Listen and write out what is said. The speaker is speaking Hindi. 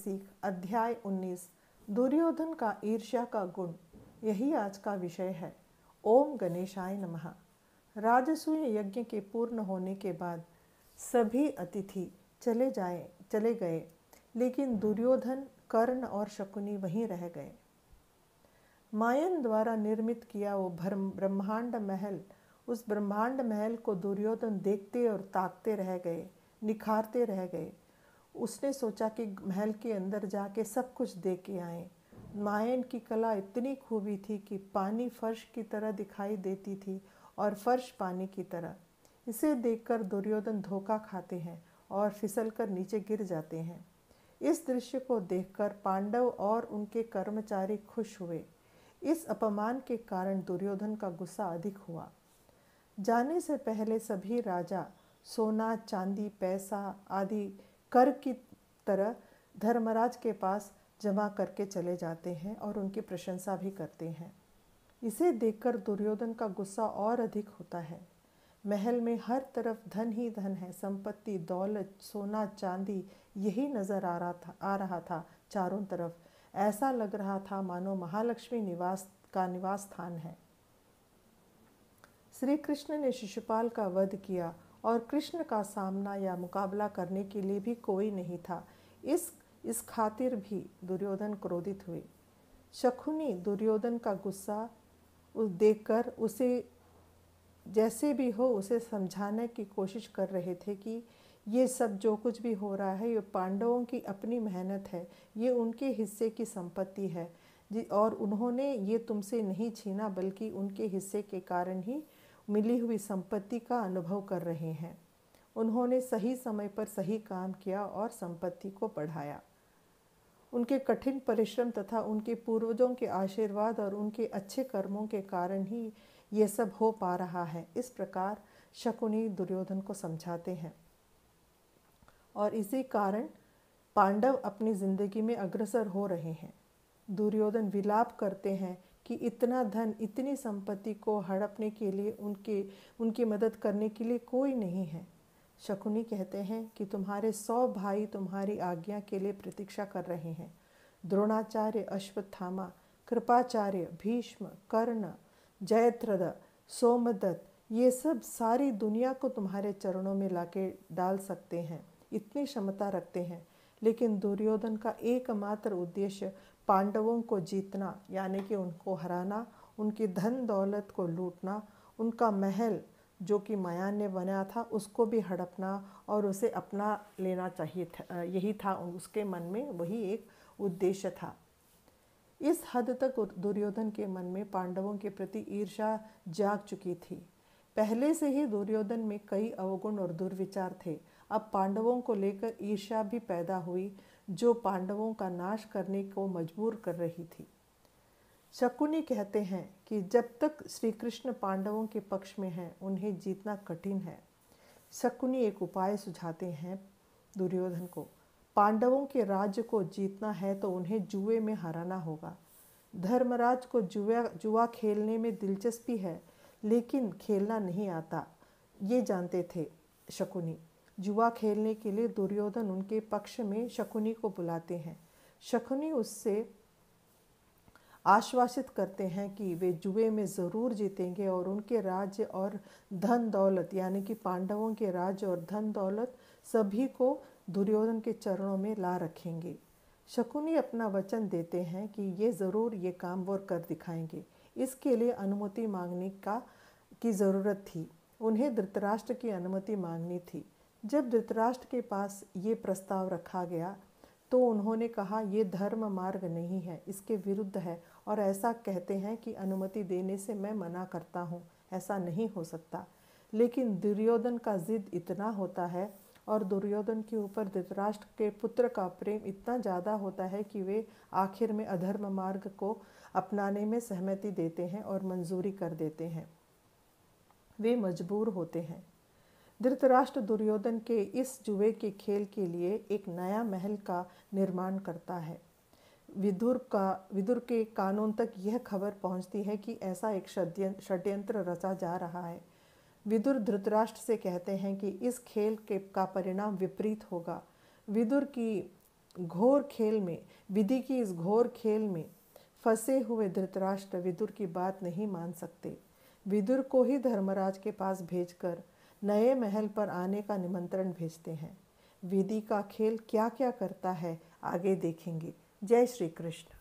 सीख अध्याय 19 दुर्योधन का ईर्ष्या का गुण। यही आज का विषय है। ओम गणेशाय नमः। राजसूय यज्ञ के पूर्ण होने के बाद सभी अतिथि चले गए, लेकिन दुर्योधन, कर्ण और शकुनी वहीं रह गए। मायन द्वारा निर्मित किया वो ब्रह्मांड महल, उस ब्रह्मांड महल को दुर्योधन देखते और ताकते रह गए, निखारते रह गए। उसने सोचा कि महल के अंदर जाके सब कुछ देख के आए। मायन की कला इतनी खूबी थी कि पानी फर्श की तरह दिखाई देती थी और फर्श पानी की तरह। इसे देखकर दुर्योधन धोखा खाते हैं और फिसलकर नीचे गिर जाते हैं। इस दृश्य को देखकर पांडव और उनके कर्मचारी खुश हुए। इस अपमान के कारण दुर्योधन का गुस्सा अधिक हुआ। जाने से पहले सभी राजा सोना, चांदी, पैसा आदि कर की तरह धर्मराज के पास जमा करके चले जाते हैं और उनकी प्रशंसा भी करते हैं। इसे देखकर दुर्योधन का गुस्सा और अधिक होता है। महल में हर तरफ धन ही धन है, संपत्ति, दौलत, सोना, चांदी यही नजर आ रहा था चारों तरफ। ऐसा लग रहा था मानो महालक्ष्मी निवास स्थान है। श्री कृष्ण ने शिशुपाल का वध किया और कृष्ण का सामना या मुकाबला करने के लिए भी कोई नहीं था। इस खातिर भी दुर्योधन क्रोधित हुए। शकुनी दुर्योधन का गुस्सा देखकर उसे जैसे भी हो उसे समझाने की कोशिश कर रहे थे कि ये सब जो कुछ भी हो रहा है ये पांडवों की अपनी मेहनत है, ये उनके हिस्से की संपत्ति है और उन्होंने ये तुमसे नहीं छीना, बल्कि उनके हिस्से के कारण ही मिली हुई संपत्ति का अनुभव कर रहे हैं। उन्होंने सही समय पर सही काम किया और संपत्ति को बढ़ाया। उनके कठिन परिश्रम तथा उनके पूर्वजों के आशीर्वाद और उनके अच्छे कर्मों के कारण ही ये सब हो पा रहा है। इस प्रकार शकुनी दुर्योधन को समझाते हैं और इसी कारण पांडव अपनी जिंदगी में अग्रसर हो रहे हैं। दुर्योधन विलाप करते हैं कि इतना धन, इतनी संपत्ति को हड़पने के लिए उनकी मदद करने के लिए कोई नहीं है। शकुनी कहते हैं कि तुम्हारे 100 भाई तुम्हारी आज्ञा के लिए प्रतीक्षा कर रहे हैं। द्रोणाचार्य, अश्वत्थामा, कृपाचार्य, भीष्म, कर्ण, जयद्रथ, सोमदत्त ये सब सारी दुनिया को तुम्हारे चरणों में लाके डाल सकते हैं, इतनी क्षमता रखते हैं। लेकिन दुर्योधन का एकमात्र उद्देश्य पांडवों को जीतना, यानी कि उनको हराना, उनकी धन दौलत को लूटना, उनका महल जो कि मायान ने बनाया था उसको भी हड़पना और उसे अपना लेना चाहिए था। यही था उसके मन में, वही एक उद्देश्य था। इस हद तक दुर्योधन के मन में पांडवों के प्रति ईर्ष्या जाग चुकी थी। पहले से ही दुर्योधन में कई अवगुण और दुर्विचार थे। अब पांडवों को लेकर ईर्ष्या भी पैदा हुई, जो पांडवों का नाश करने को मजबूर कर रही थी। शकुनी कहते हैं कि जब तक श्री कृष्ण पांडवों के पक्ष में हैं, उन्हें जीतना कठिन है। शकुनी एक उपाय सुझाते हैं दुर्योधन को। पांडवों के राज्य को जीतना है तो उन्हें जुए में हराना होगा। धर्मराज को जुआ खेलने में दिलचस्पी है, लेकिन खेलना नहीं आता, ये जानते थे शकुनी। जुआ खेलने के लिए दुर्योधन उनके पक्ष में शकुनी को बुलाते हैं। शकुनी उससे आश्वासित करते हैं कि वे जुए में ज़रूर जीतेंगे और उनके राज्य और धन दौलत, यानी कि पांडवों के राज्य और धन दौलत सभी को दुर्योधन के चरणों में ला रखेंगे। शकुनी अपना वचन देते हैं कि ये ज़रूर ये काम वो कर दिखाएंगे। इसके लिए अनुमति मांगने की ज़रूरत थी। उन्हें धृतराष्ट्र की अनुमति मांगनी थी। जब धृतराष्ट्र के पास ये प्रस्ताव रखा गया तो उन्होंने कहा ये धर्म मार्ग नहीं है, इसके विरुद्ध है और ऐसा कहते हैं कि अनुमति देने से मैं मना करता हूँ, ऐसा नहीं हो सकता। लेकिन दुर्योधन का जिद इतना होता है और दुर्योधन के ऊपर धृतराष्ट्र के पुत्र का प्रेम इतना ज़्यादा होता है कि वे आखिर में अधर्म मार्ग को अपनाने में सहमति देते हैं और मंजूरी कर देते हैं। वे मजबूर होते हैं। धृतराष्ट्र दुर्योधन के इस जुए के खेल के लिए एक नया महल का निर्माण करता है। विदुर के कानों तक यह खबर पहुंचती है कि ऐसा एक षड्यंत्र रचा जा रहा है। विदुर धृतराष्ट्र से कहते हैं कि इस खेल का परिणाम विपरीत होगा। विदुर की घोर खेल में, विधि की इस घोर खेल में फंसे हुए धृतराष्ट्र विदुर की बात नहीं मान सकते। विदुर को ही धर्मराज के पास भेजकर नए महल पर आने का निमंत्रण भेजते हैं। विधि का खेल क्या क्या करता है आगे देखेंगे। जय श्री कृष्ण।